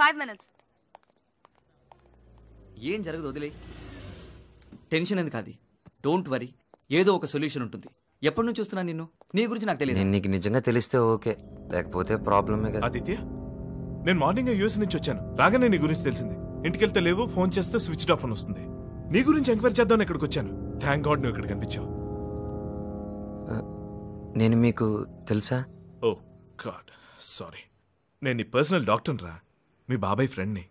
5 minutes. ఏం జరగదు, వదిలే. టెన్షన్ ఎందుకు? అది డోంట్ వరీ, ఏదో ఒక సొల్యూషన్ ఉంటుంది. ఎప్పటి నుంచి చూస్తున్నా నిన్ను, నీ గురించి నాకు తెలియదు. నేను నీకు నిజంగా తెలిస్తే ఓకే, లేకపోతే ప్రాబ్లమే కదా. ఆదిత్య, నేను మార్నింగ్ యూఎస్ నుంచి వచ్చాను. రాగానే నీ గురించి తెలిసింది. ఇంటికెళ్తే లేవు, ఫోన్ చేస్తే స్విచ్ ఆఫ్ అని వస్తుంది. నీ గురించి ఎంక్వైరీ చేద్దామని ఇక్కడికి వచ్చాను. థ్యాంక్ గాడ్ నువ్వు ఇక్కడ కనిపించావు. నేను మీకు తెలుసా? ఓ గాడ్, సారీ. నేను నీ పర్సనల్ డాక్టర్ రా, మీ బాబాయ్ ఫ్రెండ్ని.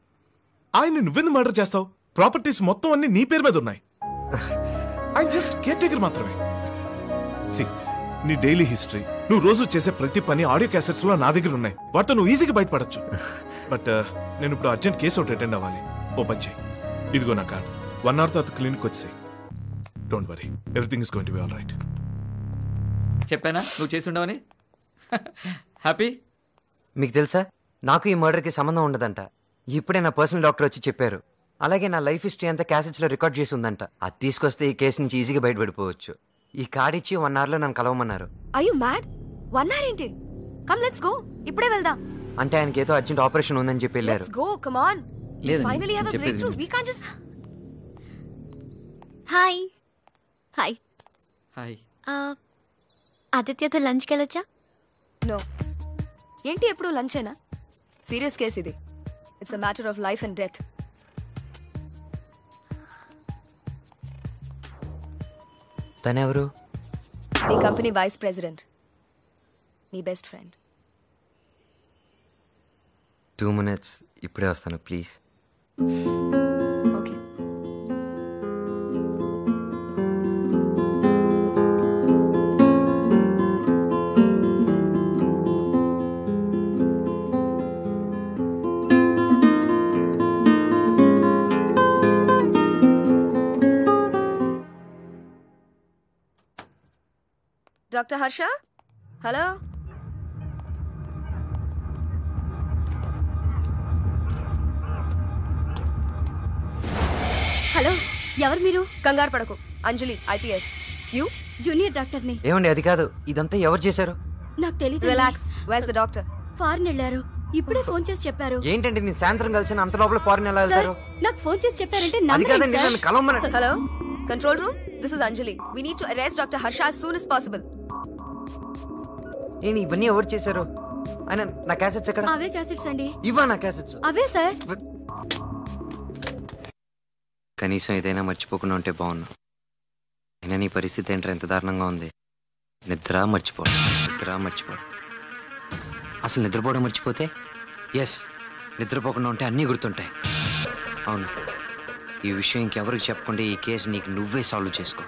ఆయన నువ్వెందుకు మర్డర్ చేస్తావు? ప్రాపర్టీస్ మొత్తం అన్ని నీ పేరు మీద ఉన్నాయి. ఆయన జస్ట్ కేర్ టేకర్ మాత్రమే. సి, నీ డైలీ హిస్టరీ, నువ్వు రోజు చేసే ప్రతి పని ఆడియో క్యాసెట్స్ లో నా దగ్గర ఉన్నాయి. వాటితో నువ్వు ఈజీగా బయటపడచ్చు. బట్ నేను ఇప్పుడు అర్జెంట్ కేసు ఒకటి అటెండ్ అవ్వాలి. ఓ పని చేయి, ఇదిగో నా కార్డ్. 1 hour తర్వాత క్లినిక్ వచ్చేసాయి. Don't worry, everything is going to be all right. చెప్పానా నువ్వు చేసి ఉండవని? హ్యాపీ? మీకు తెలుసా, నాకు ఈ మర్డర్కి సంబంధం ఉండదంట. ఇప్పుడే నా పర్సనల్ డాక్టర్ వచ్చి చెప్పారు. అలాగే నా లైఫ్ హిస్టరీ అంతా క్యాసెట్స్ లో రికార్డ్ చేసి ఉందంట. అది తీసుకొస్తే ఈ కేసు నుంచి ఈజీగా బయటపడిపోవచ్చు. ఈ కార్డ్ ఇచ్చి 1 hour లో నన్ను కలవమన్నారు. Are you mad? 1 hour ఏంటి? Come, let's go. ఇప్పుడే వెళ్దాం. అంటే ఆయనకి ఏదో అర్జెంట్ ఆపరేషన్ ఉందని చెప్పి వెళ్ళారు. Let's go, come on. లేదు, Finally have a చెప్పేది breakthrough. విను. We can't just... hi. Hi. Hi. ఆదిత్యతో లంచ్కి వెళ్ళొచ్చా? No. ఏంటి ఎప్పుడు లంచేనా? సీరియస్ కేస్ ఇది. It's a matter of life and death. తనెవరు? నీ కంపెనీ వైస్ ప్రెసిడెంట్, నీ బెస్ట్ ఫ్రెండ్. 2 minutes, ఇప్పుడే వస్తాను please. Okay. Doctor Harsha, hello. Hello, ఎవరు మీరు? కంగారు పడకు, అంజలి, ఐపీఎస్. యూ? జూనియర్ డాక్టర్ని. ఏమండి, అది కాదు. ఇదంతా ఎవరు చేశారు? నాకు తెలియదు. Relax. Wear the doctor? Foreign వెళ్ళారు. ఇప్పుడే ఫోన్ చేసి చెప్పారు. ఏంటండి, నేను సాయంత్రం కలిసిన అంత లోపల ఫారెన్ ఎలా వెళ్తారు? నాకు ఫోన్ చేసి చెప్పారంటే అది కాదండి, నన్ను కలవమనండి. Hello, control room, this is Anjali. We need to arrest doctor Harsha as soon as possible. నేను ఇవన్నీ ఎవరు చేశారు? ఆయన నా క్యాసెట్స్ ఎక్కడ? అవే క్యాసెట్స్ అండి. ఇవా నా క్యాసెట్స్? అవే సార్. కనీసం ఏదైనా మర్చిపోకుండా ఉంటే బాగున్నా. అయినా నీ పరిస్థితి ఏంటో ఎంత దారుణంగా ఉంది. నిద్ర మర్చిపోవడం. అసలు నిద్రపోవడం మర్చిపోతే? ఎస్, నిద్రపోకుండా ఉంటే అన్నీ గుర్తుంటాయి. అవును, ఈ విషయం ఇంకెవరికి చెప్పకుండా ఈ కేసు నీకు నువ్వే సాల్వ్ చేసుకో.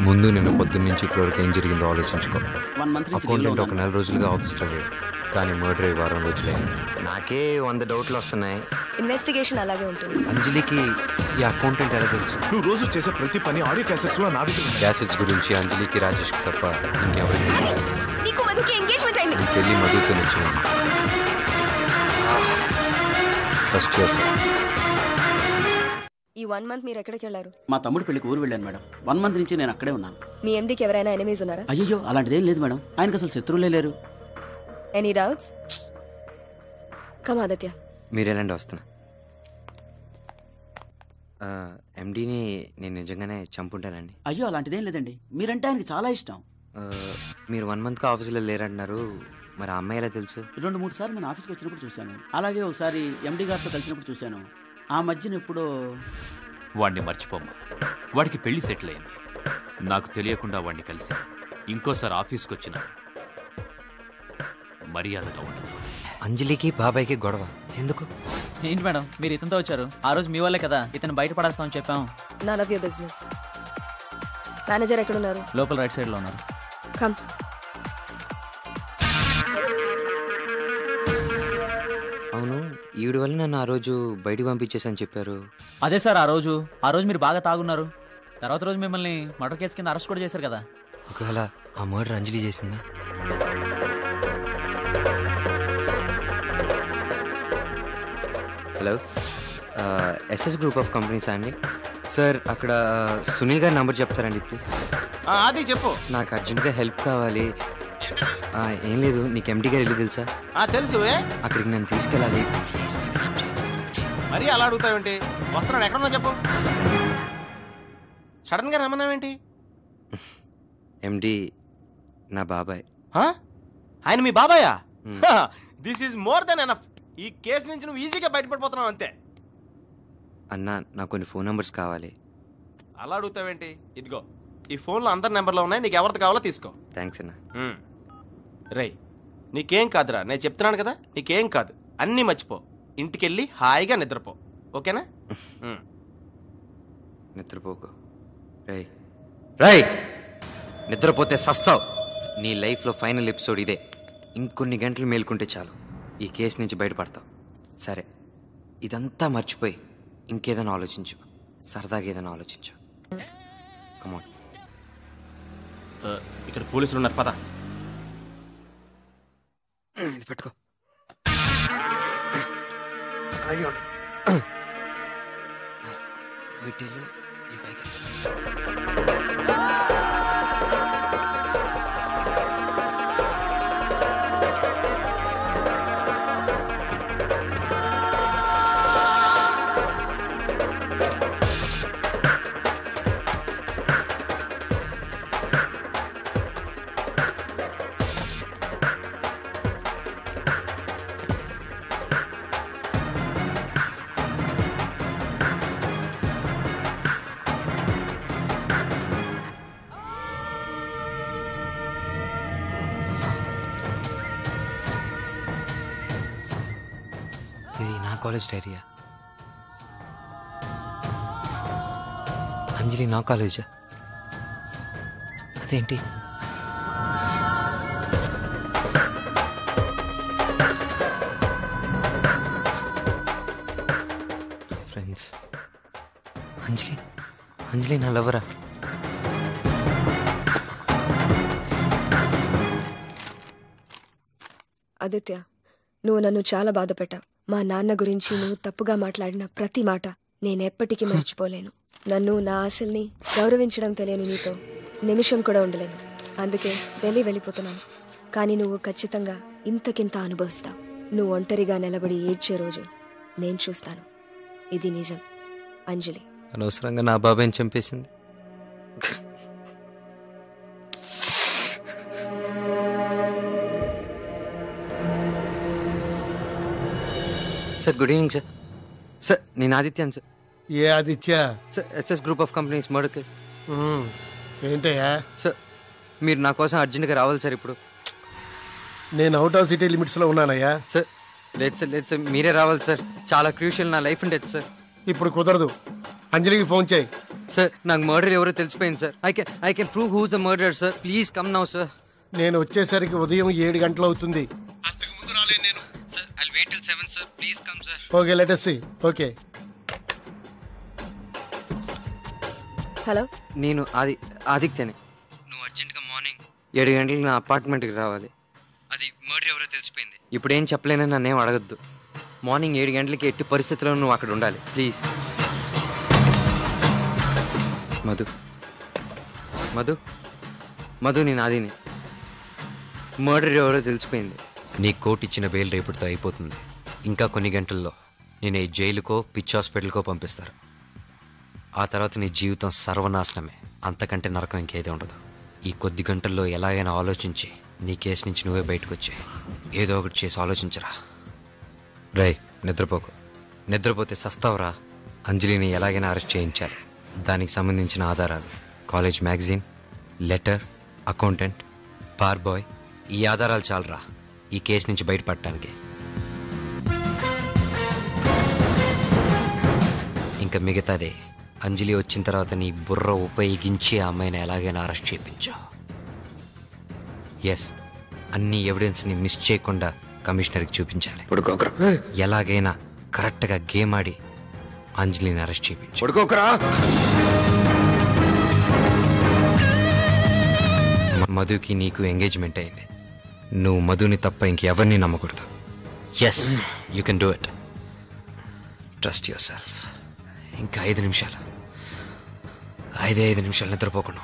ముందు నిన్న పొద్దున్నుంచి ఇప్పటివరకు ఏం జరిగిందో ఆలోచించుకో. అకౌంటెంట్ ఒక 4 రోజులుగా ఆఫీస్లో లేడు, కానీ మర్డర్ 1 వారం రోజులే. నాకే 100 డౌట్లు వస్తున్నాయి. ఇన్వెస్టిగేషన్ అలాగే ఉంటుంది. అంజలికి ఈ అకౌంటెంట్ ఎలా తెలుసు? నువ్వు రోజు చేసే ప్రతి పని ఆడియో క్యాసెట్స్ లో నా దగ్గర ఉన్నాయి. క్యాసెట్స్ గురించి అంజలికి, రాజేష్కి తప్ప ఇంకెవరికి తెలియదు. నీకు మధుకి ఎంగేజ్మెంట్ అయింది. ఈ పెళ్లి మధుతో నచ్చింది. ఫస్ట్ చేసా. ఈ 1 month మీరు ఎక్కడికి వెళ్ళారు? మా తమ్ముడు పెళ్లికి ఊరు వెళ్ళాను మేడం. 1 month నుంచి నేను అక్కడే ఉన్నాను. మీ ఎండీకి ఎవరైనా ఎనిమీస్ ఉన్నారా? అయ్యో, అలాంటిదేం లేదు మేడం. ఆయనకు అసలు శత్రువులే లేరు. Any doubts? కమ్ ఆదిత్య. మీరేనండి, వస్తున్నా. ఎండీని నేను నిజంగానే చంపుంటానండి. అయ్యో, అలాంటిదేం లేదండి. మీరంటే ఆయనకి చాలా ఇష్టం. మీరు 1 monthగా ఆఫీసులో లేరంటున్నారు, మరి ఆ అమ్మాయి ఎలా తెలుసు? 2-3 సార్లు మన ఆఫీస్కి వచ్చినప్పుడు చూశాను. అలాగే ఒకసారి ఎండీ గారితో కలిసినప్పుడు చూశాను. ఆ మధ్యన ఎప్పుడో... వాణ్ణి మర్చిపోమ్మా. వాడికి పెళ్లి సెటిల్ అయింది. నాకు తెలియకుండా వాణ్ణి కలిసి ఇంకోసారి ఆఫీస్కి వచ్చిన మర్యాదగా ఉండదు. అంజలికి బాబాయ్కి గొడవ ఎందుకు? ఏంటి మేడం, మీరు ఇతనితో వచ్చారు? ఆ రోజు మీ వాళ్ళే కదా ఇతను బయట పడేస్తామని చెప్పాం. None of your business. Manager ఎక్కడున్నారు? లోపల రైట్ సైడ్ లో ఉన్నారు. కమ్. అవును, ఈవిడ వల్ల నన్ను ఆ రోజు బయటికి పంపించేసని చెప్పారు. అదే సార్, ఆ రోజు మీరు బాగా తాగున్నారు. తర్వాత రోజు మిమ్మల్ని మర్డర్ కేసు కింద అరెస్ట్ కూడా చేశారు కదా. ఒకవేళ ఆ మర్డర్ అంజలి చేసిందా? Hello, SS group of companies అండి. సార్, అక్కడ సునీల్ గారి నంబర్ చెప్తారండి ప్లీజ్? అది చెప్పు. నాకు అర్జెంట్గా హెల్ప్ కావాలి. ఏం లేదు, నీకు ఎండి గారు ఇల్లు తెలుసా? తెలుసు. అక్కడికి నన్ను తీసుకెళ్ళాలి. మరీ అలా అడుగుతావేంటి? వస్తున్నాడు, ఎక్కడున్నా చెప్పు. సడన్ గా రమ్మన్నావేంటి? ఎండి నా బాబాయ్. ఆయన మీ బాబాయా? This is more than enough. ఈ కేసు నుంచి నువ్వు ఈజీగా బయటపడిపోతున్నావు అంతే. అన్నా నాకు కొన్ని ఫోన్ నెంబర్స్ కావాలి. అలా అడుగుతావేంటి? ఇదిగో ఈ ఫోన్లో అందరి నెంబర్లో ఉన్నాయి, నీకు ఎవరిది కావాలో తీసుకో. థ్యాంక్స్ అన్నా. రేయ్ నీకేం కాదురా, నేను చెప్తున్నాను కదా, నీకేం కాదు. అన్నీ మర్చిపో, ఇంటికెళ్ళి హాయిగా నిద్రపో, ఓకేనా? నిద్రపోకు. రై రై నిద్రపోతే సస్తావు. నీ లైఫ్లో ఫైనల్ ఎపిసోడ్ ఇదే. ఇంకొన్ని గంటలు మేలుకుంటే చాలు, ఈ కేసు నుంచి బయటపడతావు. సరే, ఇదంతా మర్చిపోయి ఇంకేదైనా ఆలోచించు, సరదాగా ఏదైనా ఆలోచించు. కమాన్. ఇక్కడ పోలీసులు ఉన్నారు, పద. ఇది పెట్టుకో. అలాగే ఉండు. వీటిలో ఈ పైకి. ఇది నా కాలేజ్ డైరీయా? అంజలి నా కాలేజా? అదేంటి? ఫ్రెండ్స్, అంజలి నా లవరా? ఆదిత్య, నువ్వు నన్ను చాలా బాధ పెట్టావు. మా నాన్న గురించి నువ్వు తప్పుగా మాట్లాడిన ప్రతి మాట నేనెప్పటికీ మర్చిపోలేను. నన్ను, నా ఆశల్ని గౌరవించడం తెలియని నీతో నిమిషం కూడా ఉండలేను. అందుకే ఢిల్లీ వెళ్ళిపోతున్నాను. కానీ నువ్వు ఖచ్చితంగా ఇంతకింత అనుభవిస్తావు. నువ్వు ఒంటరిగా నిలబడి ఏడ్చే రోజు నేను చూస్తాను. ఇది నిజం. అంజలి. అనవసరంగా నా బాబాయ్ని చంపేసింది. Sir, good evening sir. Sir, నేను ఆదిత్యాను సార్. ఏ Aditya? Sir, SS group of companies murder case. ఏంటయ్యా? సార్, మీరు నా కోసం అర్జెంట్గా రావాలి సార్. ఇప్పుడు నేను అవుట్ ఆఫ్ సిటీ లిమిట్స్లో ఉన్నానయ్యా. సార్, లేదు సార్, మీరే రావాలి సార్. చాలా క్రూషియల్, నా లైఫ్ ఉండేది సార్. ఇప్పుడు కుదరదు. అంజలికి ఫోన్ చేయి. సార్, నాకు మర్డర్ ఎవరో తెలిసిపోయింది sir. I can prove who's the murder sir. Please come now sir. నేను వచ్చేసరికి ఉదయం 7 గంటలు అవుతుంది. అంతకు ముందు రాలేను నేను. Sir, I'll wait till 7 sir. Please come sir. Okay, let us see. Okay. Hello, నేను ఆదిత్యని. నువ్వు అర్జెంట్గా మార్నింగ్ 7 గంటలకు నా అపార్ట్మెంట్కి రావాలి. అది మర్డర్ ఎవరో తెలిసిపోయింది. ఇప్పుడు ఏం చెప్పలేనని నన్నేం అడగద్దు. మార్నింగ్ 7 గంటలకి ఎట్టి పరిస్థితుల్లో నువ్వు అక్కడ ఉండాలి ప్లీజ్. మధు నేను ఆదిని. మర్డర్ ఎవరో తెలిసిపోయింది. నీ కోర్టు ఇచ్చిన బెయిల్ రేపటితో అయిపోతుంది. ఇంకా కొన్ని గంటల్లో నేను ఈ జైలుకో పిచ్చి హాస్పిటల్కో పంపిస్తారు. ఆ తర్వాత నీ జీవితం సర్వనాశనమే. అంతకంటే నరకం ఇంకేదే ఉండదు. ఈ కొద్ది గంటల్లో ఎలాగైనా ఆలోచించి నీ కేసు నుంచి నువ్వే బయటకు వచ్చాయి. ఏదో ఒకటి చేసి ఆలోచించరా. రై, నిద్రపోతే సస్తావురా. అంజలిని ఎలాగైనా అరెస్ట్ చేయించాలి. దానికి సంబంధించిన ఆధారాలు, college magazine, letter, accountant, bar boy, ఈ ఆధారాలు చాలరా ఈ కేసు నుంచి బయటపడటానికి. ఇంకా మిగతాదే అంజలి వచ్చిన తర్వాత నీ బుర్ర ఉపయోగించి ఆ అమ్మాయిని ఎలాగైనా అరెస్ట్ చేయించావు. ఎస్, అన్ని ఎవిడెన్స్ని మిస్ చేయకుండా కమిషనర్కి చూపించాలి. ఎలాగైనా కరెక్ట్గా గేమ్ ఆడి అంజలిని అరెస్ట్ చేయించు. మధుకి నీకు ఎంగేజ్మెంట్ అయింది. నువ్వు మధుని తప్ప ఇంకెవరిని నమ్మకూడదు. Yes, you can do it. Trust yourself. ఇంకా 5 నిమిషాలు నిద్రపోకుండా